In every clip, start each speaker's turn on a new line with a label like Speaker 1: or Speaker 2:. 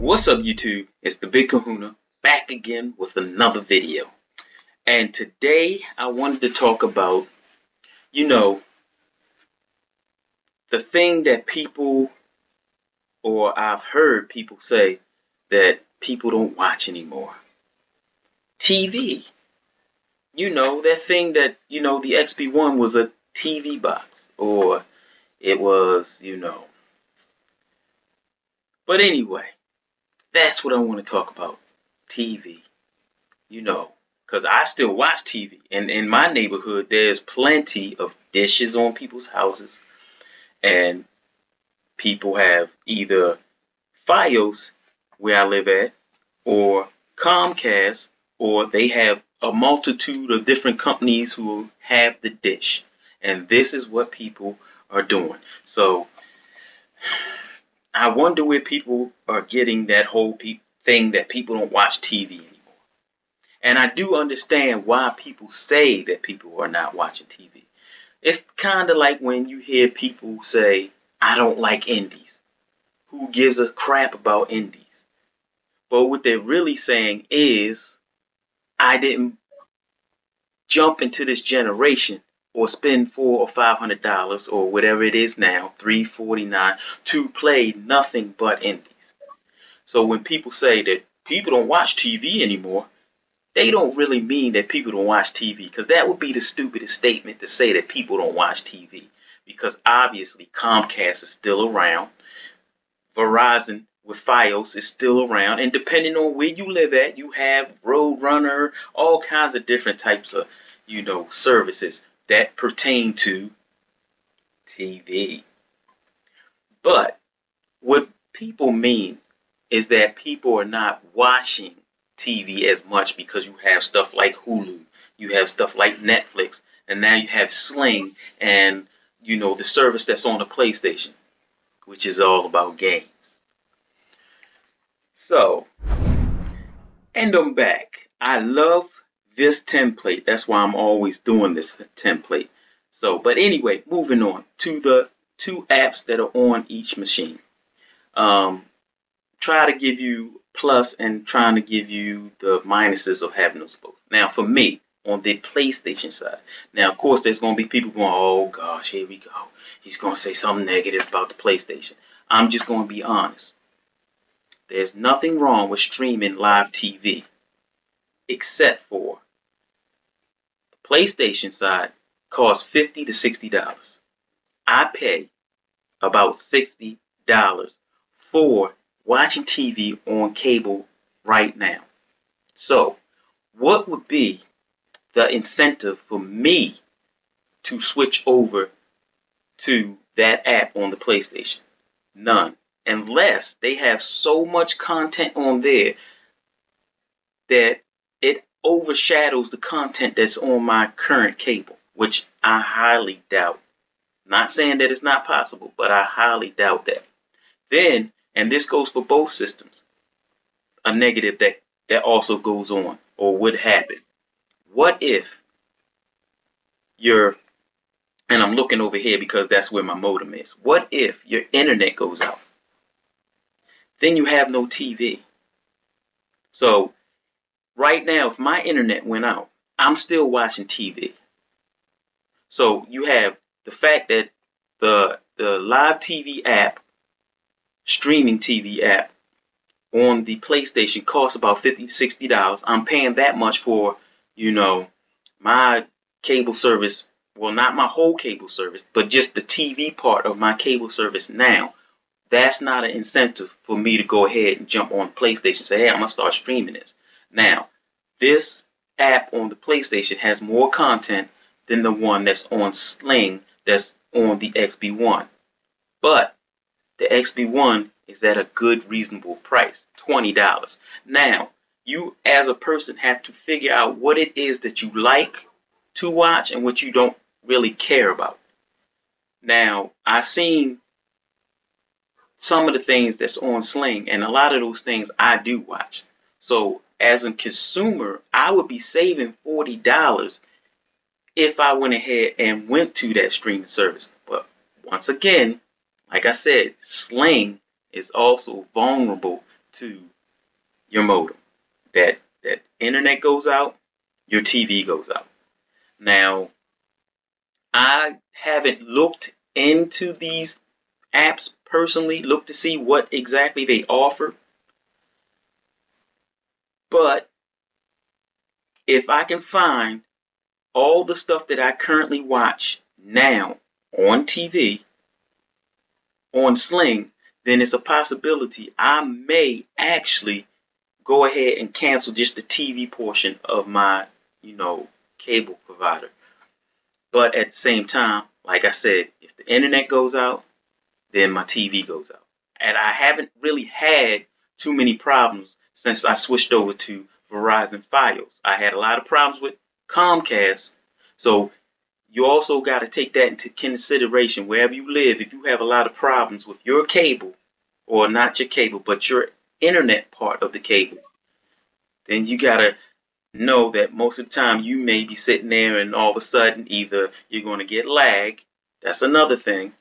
Speaker 1: What's up, YouTube? It's the Big Kahuna back again with another video. And today I wanted to talk about, you know, the thing that people, or I've heard people say that people don't watch anymore. TV. That thing that, the XB1 was a TV box, or it was, But anyway, that's what I want to talk about. TV. Because I still watch TV. And in my neighborhood, there's plenty of dishes on people's houses. And people have either Fios, where I live at, or Comcast, or they have a multitude of different companies who have the dish. And this is what people are doing. So I wonder where people are getting that whole thing that people don't watch TV anymore. And I do understand why people say that people are not watching TV. It's kind of like when you hear people say, I don't like indies. Who gives a crap about indies? But what they're really saying is, I didn't jump into this generation or spend $400 or $500 or whatever it is now, $349, to play nothing but indies. So when people say that people don't watch TV anymore, they don't really mean that people don't watch TV, because that would be the stupidest statement to say that people don't watch TV. Because obviously Comcast is still around, Verizon with Fios is still around, and depending on where you live at, you have Roadrunner, all kinds of different types of, services that pertain to TV. But what people mean is that people are not watching TV as much because you have stuff like Hulu, you have stuff like Netflix, and now you have Sling and, the service that's on the PlayStation, which is all about games. So, and I'm back. I love this template. That's why I'm always doing this template. So, but anyway, moving on to the two apps that are on each machine. Try to give you plus and trying to give you the minuses of having those both. Now, for me, on the PlayStation side, now, of course, there's going to be people going, oh, gosh, here we go. He's going to say something negative about the PlayStation. I'm just going to be honest. There's nothing wrong with streaming live TV, except for the PlayStation side costs $50 to $60. I pay about $60 for watching TV on cable right now. So, what would be the incentive for me to switch over to that app on the PlayStation? None. Unless they have so much content on there that it overshadows the content that's on my current cable, which I highly doubt. Not saying that it's not possible, but I highly doubt that. Then, and this goes for both systems, a negative that also goes on or would happen. What if and I'm looking over here because that's where my modem is. What if your internet goes out? Then you have no TV. So right now, if my internet went out, I'm still watching TV. So you have the fact that the live TV app, streaming TV app on the PlayStation costs about $50, $60. I'm paying that much for, my cable service. Well, not my whole cable service, but just the TV part of my cable service now. That's not an incentive for me to go ahead and jump on PlayStation and say, hey, I'm going to start streaming this. Now, this app on the PlayStation has more content than the one that's on Sling that's on the XB1. But the XB1 is at a good, reasonable price, $20. Now, you as a person have to figure out what it is that you like to watch and what you don't really care about. Now, I've seen some of the things that's on Sling, and a lot of those things I do watch. So as a consumer, I would be saving $40 if I went ahead and went to that streaming service. But once again, like I said, Sling is also vulnerable to your modem. That internet goes out, your TV goes out. Now, I haven't looked into these apps personally, looked to see what exactly they offer. But if I can find all the stuff that I currently watch now on TV, on Sling, then it's a possibility I may actually go ahead and cancel just the TV portion of my, cable provider. But at the same time, like I said, if the internet goes out, then my TV goes out. And I haven't really had too many problems since I switched over to Verizon Fios. I had a lot of problems with Comcast. So you also got to take that into consideration wherever you live. If you have a lot of problems with your cable, or not your cable, but your internet part of the cable, then you got to know that most of the time you may be sitting there and all of a sudden either you're going to get lag, that's another thing,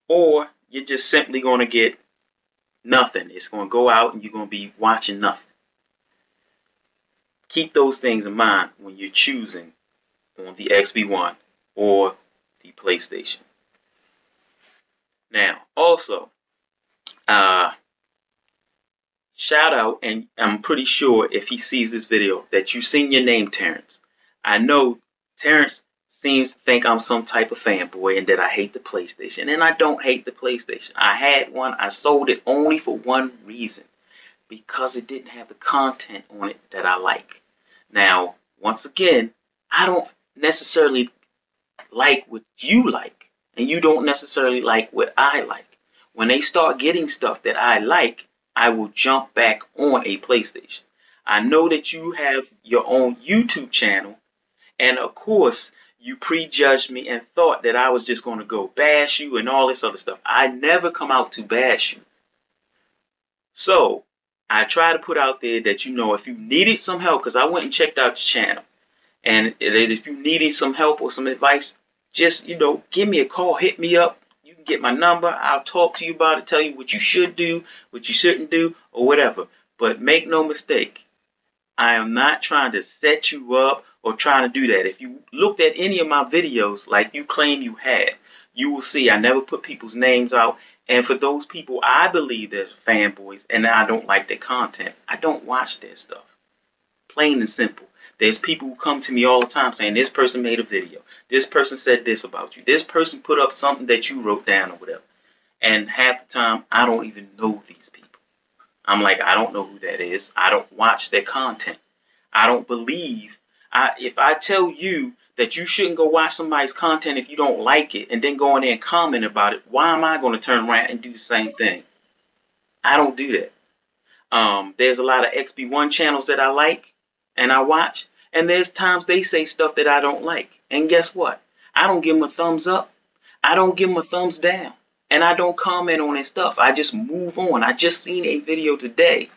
Speaker 1: or you're just simply going to get nothing. It's going to go out and you're going to be watching nothing. Keep those things in mind when you're choosing on the XB1 or the PlayStation. Now, also, shout out, and I'm pretty sure if he sees this video that you've seen your name, Terrence. I know Terrence seems to think I'm some type of fanboy and that I hate the PlayStation. And I don't hate the PlayStation. I had one. I sold it only for one reason. Because it didn't have the content on it that I like. Now, once again, I don't necessarily like what you like. And you don't necessarily like what I like. When they start getting stuff that I like, I will jump back on a PlayStation. I know that you have your own YouTube channel, and of course, you prejudged me and thought that I was just going to go bash you and all this other stuff. I never come out to bash you. So, I try to put out there that, if you needed some help, because I went and checked out your channel, and if you needed some help or some advice, just, give me a call, hit me up. You can get my number. I'll talk to you about it, tell you what you should do, what you shouldn't do, or whatever. But make no mistake, I am not trying to set you up or trying to do that. If you looked at any of my videos like you claim you had, you will see I never put people's names out. And for those people I believe they're fanboys and I don't like their content, I don't watch their stuff. Plain and simple. There's people who come to me all the time saying this person made a video. This person said this about you. This person put up something that you wrote down or whatever. And half the time, I don't even know these people. I'm like, I don't know who that is. I don't watch their content. I don't believe. If I tell you that you shouldn't go watch somebody's content if you don't like it and then go in there and comment about it, why am I going to turn around and do the same thing? I don't do that. There's a lot of XB1 channels that I like and I watch. And there's times they say stuff that I don't like. And guess what? I don't give them a thumbs up. I don't give them a thumbs down. And I don't comment on their stuff. I just move on. I just seen a video today.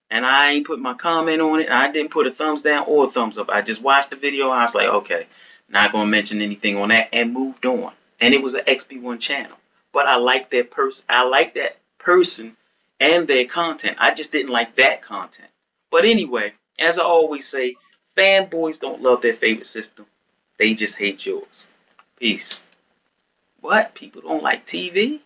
Speaker 1: And I ain't put my comment on it. I didn't put a thumbs down or a thumbs up. I just watched the video. And I was like, okay, not going to mention anything on that. And moved on. And it was an XB1 channel. But I like that person. I like that person and their content. I just didn't like that content. But anyway, as I always say, fanboys don't love their favorite system. They just hate yours. Peace. What? People don't like TV?